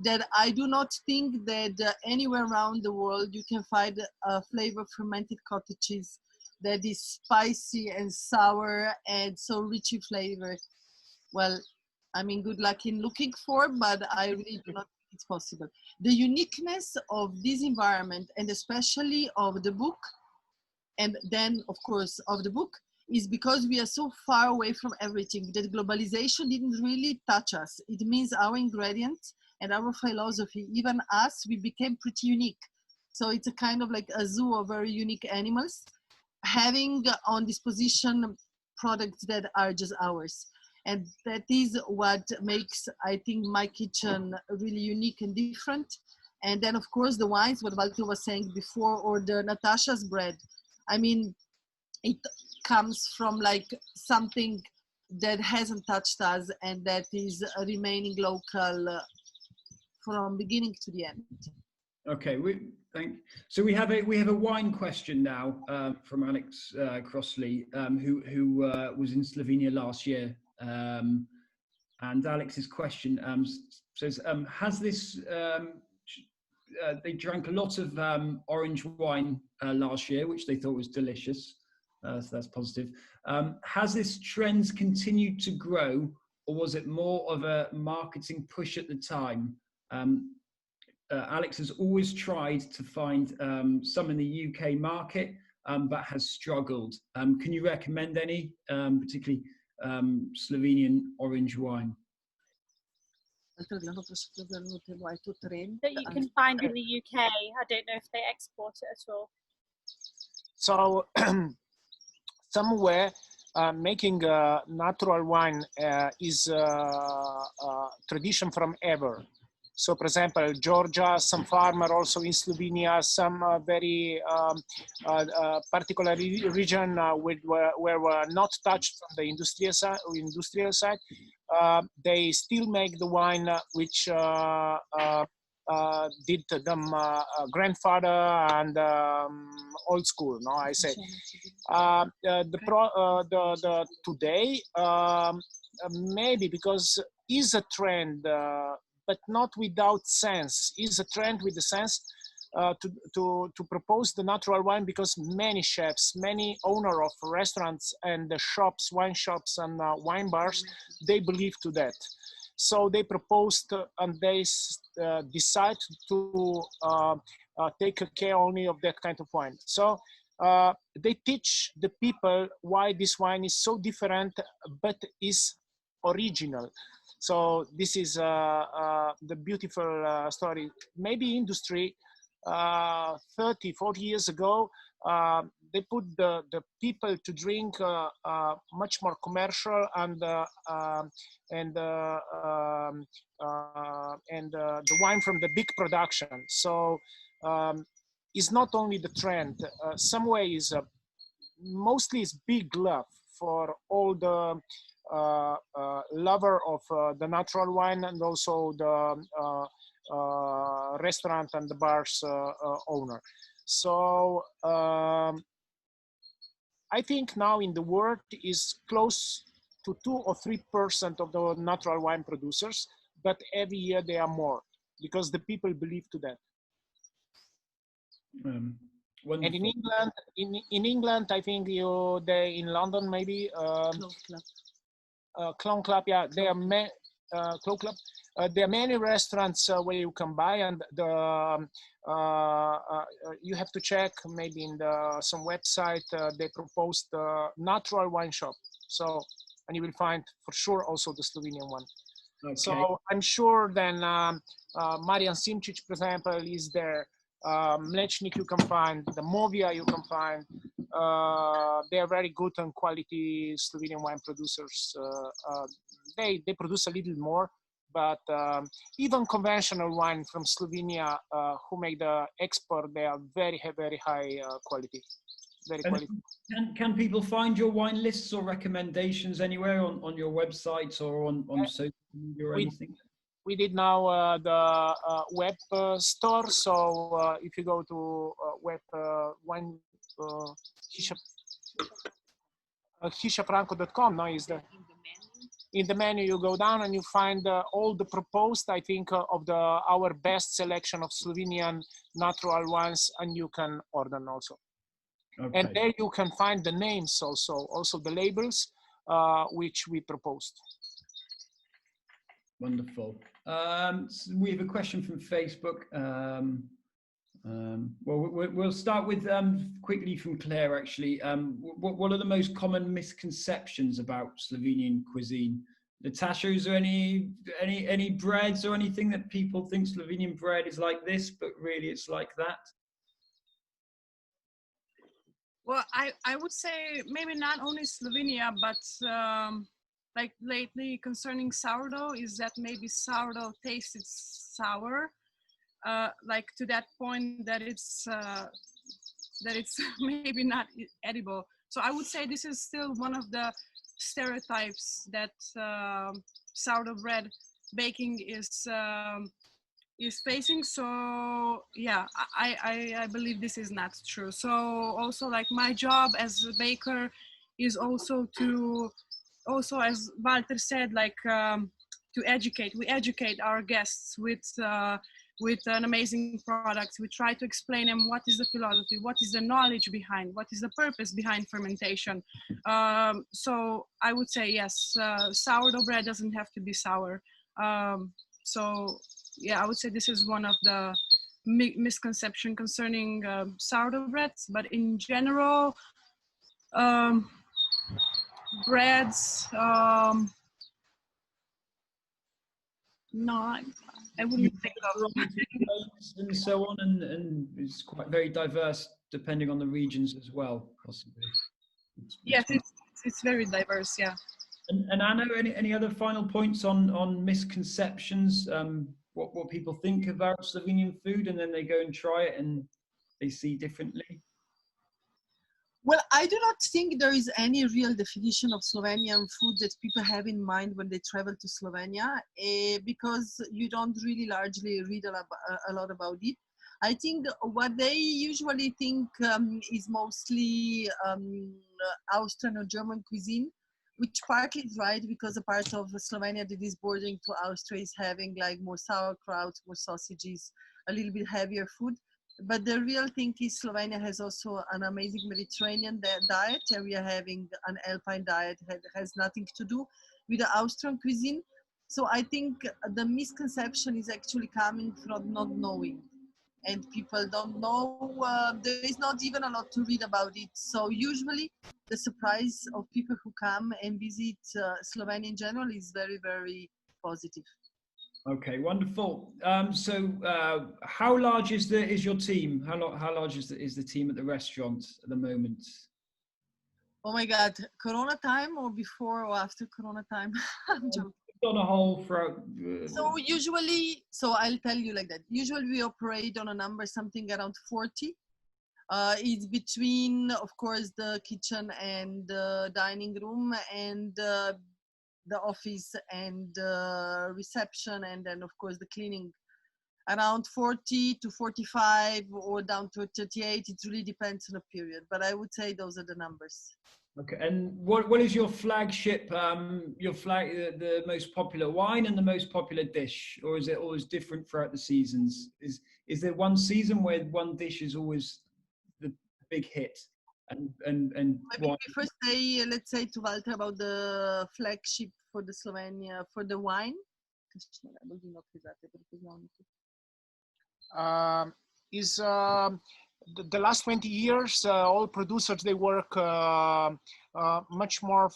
that I do not think that anywhere around the world you can find a flavor of fermented cottage cheese that is spicy and sour and so rich in flavor. Well, I mean, good luck in looking for, but I really do not think it's possible. The uniqueness of this environment, and especially of the book, and then of course of the book, is because we are so far away from everything that globalization didn't really touch us. It means our ingredients and our philosophy, even us, we became pretty unique. So it's a kind of like a zoo of very unique animals, having on disposition products that are just ours. And that is what makes, I think, my kitchen really unique and different. And then of course the wines, what Walter was saying before, or the Natasha's bread. I mean, it comes from like something that hasn't touched us and that is remaining local from beginning to the end. Okay, so we have a wine question now from Alex Crossley, who was in Slovenia last year, and Alex's question says, has this they drank a lot of orange wine last year, which they thought was delicious. So that's positive. Has this trend continued to grow, or was it more of a marketing push at the time? Alex has always tried to find some in the UK market, but has struggled. Can you recommend any, particularly Slovenian orange wine? That you can find in the UK. I don't know if they export it at all. So somewhere making natural wine is a tradition from ever. So, for example, Georgia, some farmer also in Slovenia, some very particular region where were not touched from the industrial side, they still make the wine which did them grandfather and old school. No, I say today maybe because is a trend. But not without sense. Is a trend with the sense to propose the natural wine, because many chefs, many owner of restaurants and the shops, wine shops and wine bars, they believe to that. So they proposed and they decide to take care only of that kind of wine. So they teach the people why this wine is so different, but is original. So this is the beautiful story. Maybe industry 30, 40 years ago, they put the people to drink much more commercial and the wine from the big production. So it's not only the trend. Some way is mostly is big love for all the lover of the natural wine and also the restaurant and the bars owner. So I think now in the world is close to 2 or 3% of the natural wine producers, but every year they are more because the people believe to that. And in England, in England, I think they in London maybe Clone Club, yeah, there are Clone Club. There are many restaurants where you can buy, and you have to check maybe in some website they propose the natural wine shop. So, and you will find for sure also the Slovenian one. Okay. So I'm sure then Marian Simčić, for example, is there. Mlečnik you can find, the Movia you can find. They are very good and quality Slovenian wine producers. They produce a little more, but even conventional wine from Slovenia who make the export, they are very high quality. Very quality. Can people find your wine lists or recommendations anywhere on your websites or on social media or anything? We did now the web store. So if you go to web wine hishafranco.com, now is the in the menu you go down and you find all the proposed, I think, of our best selection of Slovenian natural wines, and you can order them also. Okay. And there you can find the names also the labels which we proposed. Wonderful. So we have a question from Facebook. Well, we'll start with quickly from Claire. Actually, what are the most common misconceptions about Slovenian cuisine? Natasha, is there any breads or anything that people think Slovenian bread is like this, but really it's like that? Well, I would say maybe not only Slovenia, but like lately concerning sourdough is that maybe sourdough tasted sour, like to that point that it's maybe not edible. So I would say this is still one of the stereotypes that sourdough bread baking is facing. So yeah, I believe this is not true. So also like my job as a baker is also to, also as Walter said, like to educate. We educate our guests with an amazing product. We try to explain them what is the philosophy, what is the knowledge behind, what is the purpose behind fermentation. So I would say yes, sourdough bread doesn't have to be sour. So yeah, I would say this is one of the misconception concerning sourdough breads, but in general, breads, no, I wouldn't think of. And so on, and it's quite very diverse depending on the regions as well, possibly. Yes, it's very diverse, yeah. And Anna, any other final points on misconceptions? What people think about Slovenian food, and then they go and try it and they see differently? Well, I do not think there is any real definition of Slovenian food that people have in mind when they travel to Slovenia, because you don't really largely read a lot about it. I think what they usually think is mostly Austrian or German cuisine, which partly is right, because a part of Slovenia that is bordering to Austria is having like more sauerkraut, more sausages, a little bit heavier food. But the real thing is Slovenia has also an amazing Mediterranean diet, and we are having an Alpine diet that has nothing to do with the Austrian cuisine. So I think the misconception is actually coming from not knowing, and people don't know. There is not even a lot to read about it. So usually the surprise of people who come and visit Slovenia in general is very, very positive. Okay, wonderful. So how large is your team? How large is the team at the restaurant at the moment? Oh my God, Corona time or before or after Corona time? I'm joking. On a whole throughout. So usually, so I'll tell you like that. Usually we operate on a number something around 40. It's between, of course, the kitchen and the dining room and the office and reception, and then of course the cleaning. Around 40 to 45 or down to 38. It really depends on the period, but I would say those are the numbers. Okay, and what is your flagship, the most popular wine and the most popular dish, or is it always different throughout the seasons? Is there one season where one dish is always the big hit, and Maybe we first say, let's say to Walter about the flagship for the Slovenia for the wine. The last 20 years, all producers, they work much more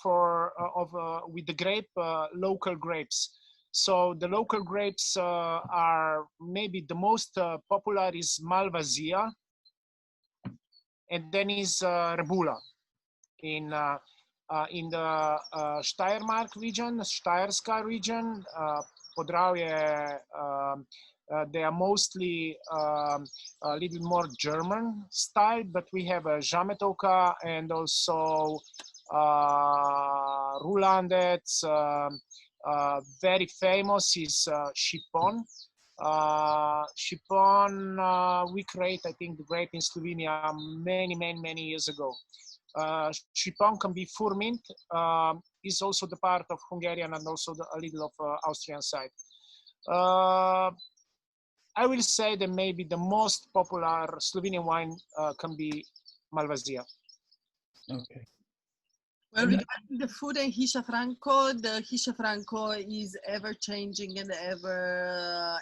with the grape, local grapes. So the local grapes are maybe the most popular is Malvasia, and then is Rebula in the Steiermark region, Steierska region, Podravje. They are mostly a little more German style, but we have a Žametovka and also Rulandec. Very famous is Šipon. Šipon, we create, I think, the grape in Slovenia many years ago. Šipon can be Furmint, is also the part of Hungarian and also a little of Austrian side. I will say that maybe the most popular Slovenian wine can be Malvasia. Okay. Well, regarding the food and Hisza Franco, the Hisza Franco is ever changing and ever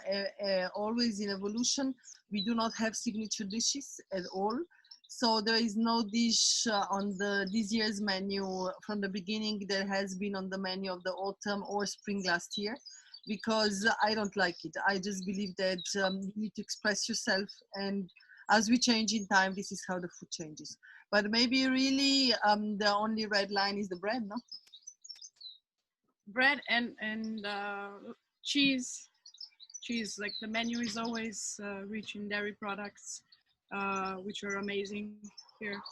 always in evolution. We do not have signature dishes at all. So there is no dish on this year's menu from the beginning that has been on the menu of the autumn or spring last year, because I don't like it. I just believe that you need to express yourself, and as we change in time, this is how the food changes. But maybe really the only red line is the bread, no? Bread and cheese. Cheese, like the menu is always rich in dairy products, which are amazing here.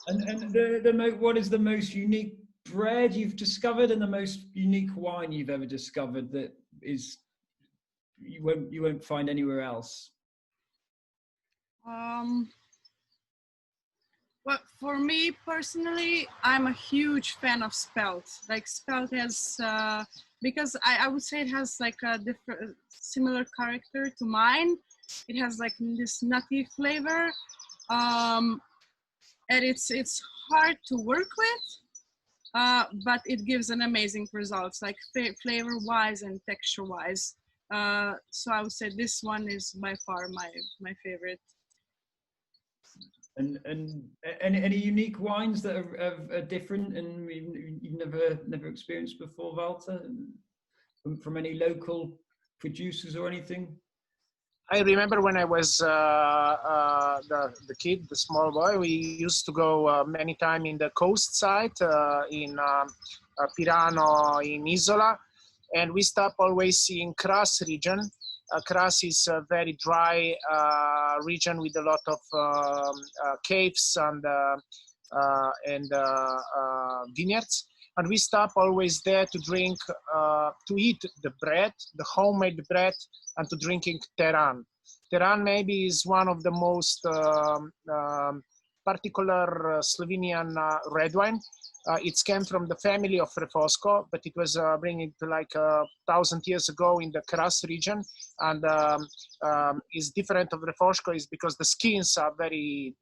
And what is the most unique bread you've discovered, and the most unique wine you've ever discovered that is you won't find anywhere else? Well, for me personally, I'm a huge fan of Spelt. Like Spelt has, because I would say it has like a different, similar character to mine. It has like this nutty flavor, and it's hard to work with, but it gives an amazing results, like flavor-wise and texture-wise. So I would say this one is by far my favorite. And any unique wines that are different and you've never experienced before, Walter, from any local producers or anything? I remember when I was the kid, the small boy, we used to go many times in the coast side, in Pirano, in Isola, and we stop always in Kras region. Kras is a very dry region with a lot of caves and vineyards. And we stop always there to drink, to eat the bread, the homemade bread, and to drinking teran. Teran maybe is one of the most particular Slovenian red wine. It came from the family of Refosco, but it was bringing like 1,000 years ago in the Kras region, and is different of Refosco is because the skins are very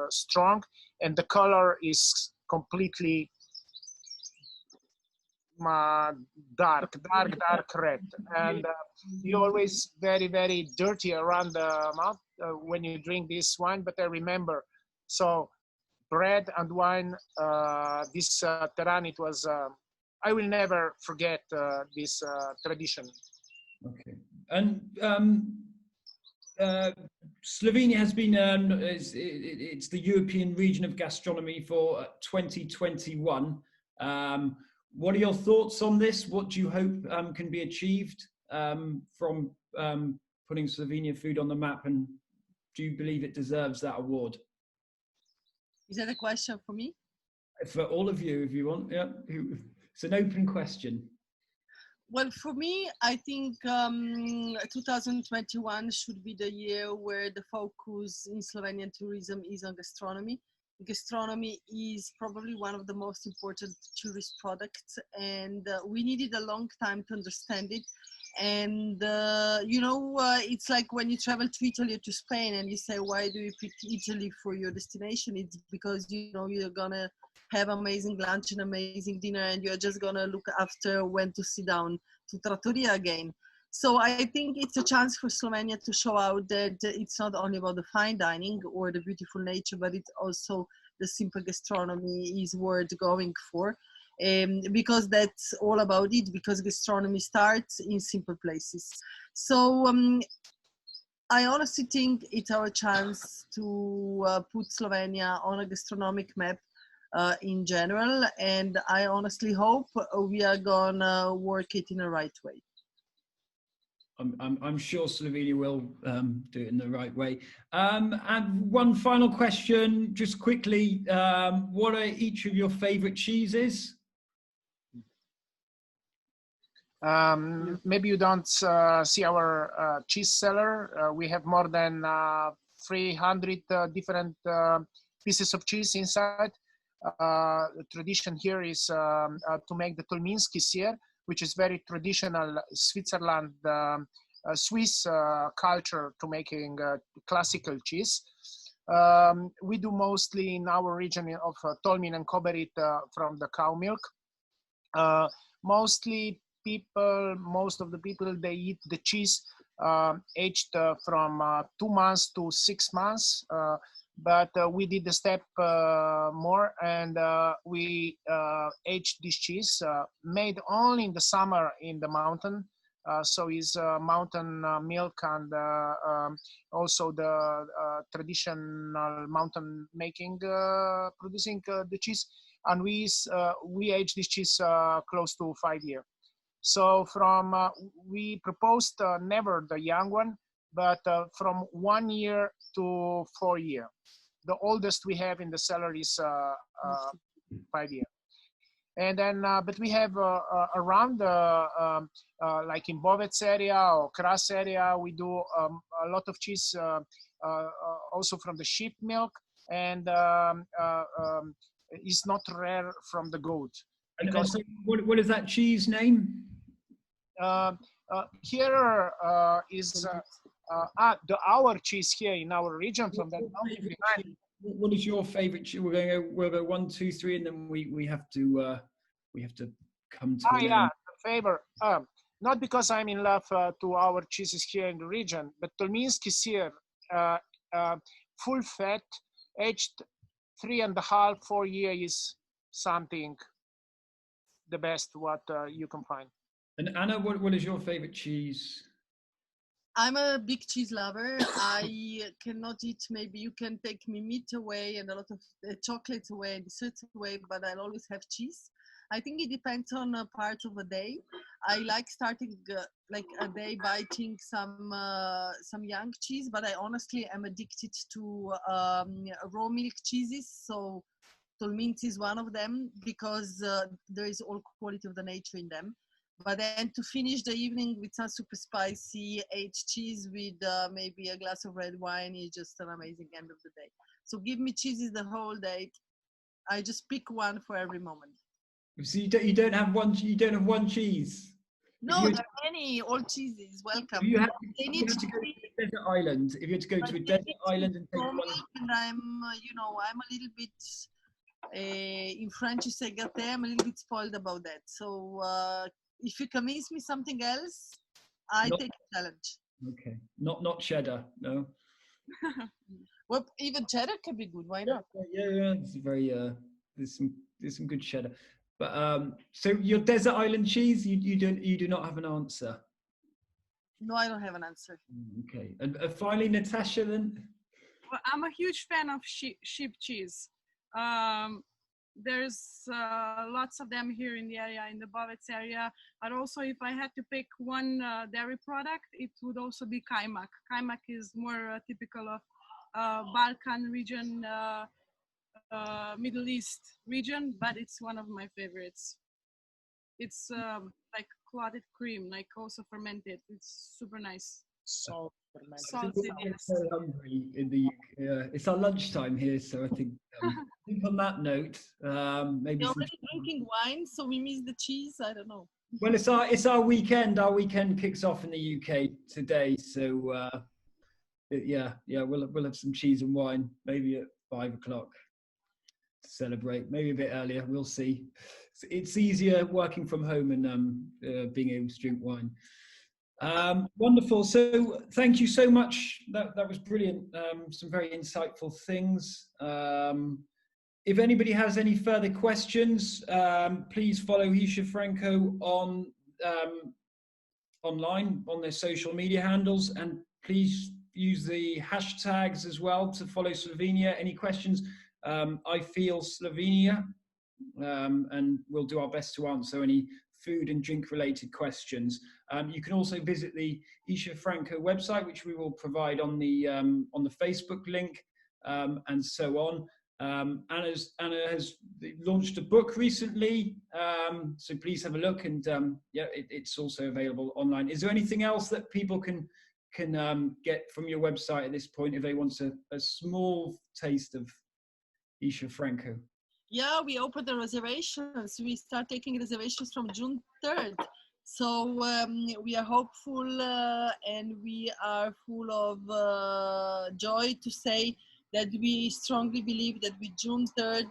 strong, and the color is completely dark red, and you always very dirty around the mouth when you drink this wine. But I remember, so bread and wine, this Teran, it was, I will never forget this tradition. Okay. And Slovenia has been, it's the European region of gastronomy for 2021. What are your thoughts on this? What do you hope can be achieved from putting Slovenia food on the map? And do you believe it deserves that award? Is that a question for me? For all of you, if you want. Yeah, it's an open question. Well, for me, I think 2021 should be the year where the focus in Slovenian tourism is on gastronomy. Gastronomy is probably one of the most important tourist products, and we needed a long time to understand it. And you know, it's like when you travel to Italy or to Spain and you say, why do you pick Italy for your destination? It's because, you know, you're gonna have amazing lunch and amazing dinner, and you're just gonna look after when to sit down to trattoria again. So I think it's a chance for Slovenia to show out that it's not only about the fine dining or the beautiful nature, but it's also the simple gastronomy is worth going for. Because that's all about it, because gastronomy starts in simple places. So I honestly think it's our chance to put Slovenia on a gastronomic map in general, and I honestly hope we are gonna work it in the right way. I'm sure Slovenia will do it in the right way. And one final question, just quickly, what are each of your favorite cheeses? Maybe you don't see our cheese cellar. We have more than 300 different pieces of cheese inside. The tradition here is to make the Tolminski syr, which is very traditional Switzerland, Swiss culture to making classical cheese. We do mostly in our region of Tolmin and Kobarid from the cow milk. Most of the people, they eat the cheese aged from 2 months to 6 months. But we did the step more, and we aged this cheese made only in the summer in the mountain. So is mountain milk and also the traditional mountain making, producing the cheese. And we aged this cheese close to 5 years. So from we proposed never the young one, but from 1 year to 4 years. The oldest we have in the cellar is 5 years. And then, but we have around like in Bovec area or Kras area, we do a lot of cheese also from the sheep milk, and is not rare from the goat. And so what is that cheese name? Here is our cheese here in our region from that mountain behind. What is your favorite cheese? We'll go 1, 2, 3, and then we have to come to. Yeah, the favorite. Not because I'm in love to our cheeses here in the region, but Tolminski syr, full fat, aged 3.5, 4 years is something the best what you can find. And Anna, what is your favorite cheese? I'm a big cheese lover. I cannot eat, maybe you can take me meat away and a lot of chocolates away and desserts away, but I'll always have cheese. I think it depends on a part of a day. I like starting like a day biting some young cheese, but I honestly am addicted to raw milk cheeses. So Tolminci is one of them because there is all quality of the nature in them. But then to finish the evening with some super spicy aged cheese with maybe a glass of red wine is just an amazing end of the day. So give me cheeses the whole day. I just pick one for every moment. So you don't have one. You don't have one cheese. No, there are many. All cheeses welcome. You have to go to a desert island. If you had to go to a desert island and take one. And I'm, you know, I'm a little bit In French, you say gâté. I'm a little bit spoiled about that. So if you convince me something else, I take a challenge. Okay, not cheddar, no. Well, even cheddar can be good. Why not? Yeah, it's very there's some good cheddar. But so your desert island cheese, you do not have an answer. No, I don't have an answer. Okay, and finally, Natasha, then. Well, I'm a huge fan of sheep cheese. There's lots of them here in the area, in the Bovets area. But also, if I had to pick one dairy product, it would also be kaymak. Kaymak is more typical of Balkan region, Middle East region, but it's one of my favorites. It's like clotted cream, like also fermented. It's super nice. So fermented. Salted, yes. So hungry in the UK. It's our lunchtime here, so I think on that note, maybe. You're already drinking wine, so we miss the cheese. I don't know. Well, it's our weekend. Our weekend kicks off in the UK today, so yeah, we'll have some cheese and wine maybe at 5 o'clock to celebrate. Maybe a bit earlier. We'll see. It's easier working from home and being able to drink wine. Wonderful. So thank you so much. That was brilliant. Some very insightful things. If anybody has any further questions, please follow Isha Franco on online on their social media handles, and please use the hashtags as well to follow Slovenia. Any questions? I feel Slovenia, and we'll do our best to answer any food and drink related questions. You can also visit the Isha Franco website, which we will provide on the Facebook link, and so on. Anna has launched a book recently, so please have a look, and yeah, it's also available online. Is there anything else that people can get from your website at this point if they want a small taste of Isha Franco? Yeah, we opened the reservations. We start taking reservations from June 3rd. So we are hopeful and we are full of joy to say that we strongly believe that with June 3rd,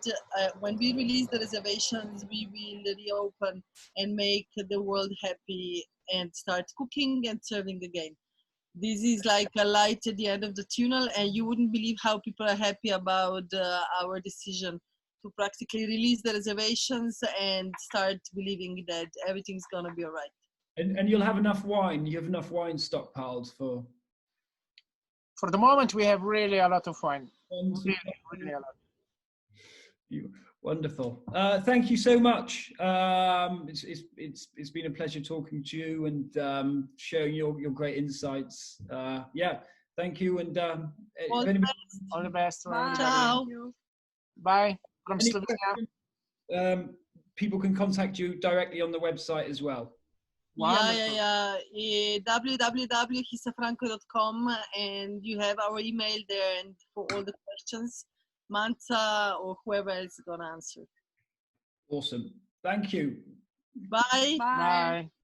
when we release the reservations, we will reopen and make the world happy and start cooking and serving again. This is like a light at the end of the tunnel, and you wouldn't believe how people are happy about our decision to practically release the reservations and start believing that everything's going to be all right. And you'll have enough wine. You have enough wine stockpiled for... For the moment, we have really a lot of wine. Really a lot. Wonderful. Thank you so much. It's been a pleasure talking to you and sharing your great insights. Yeah, thank you. And all the best. Bye. Ciao. Bye. From Slovenia. People can contact you directly on the website as well. Yeah. www.hisafranco.com, and you have our email there, and for all the questions, Manza or whoever else is gonna answer. Awesome. Thank you. Bye. Bye.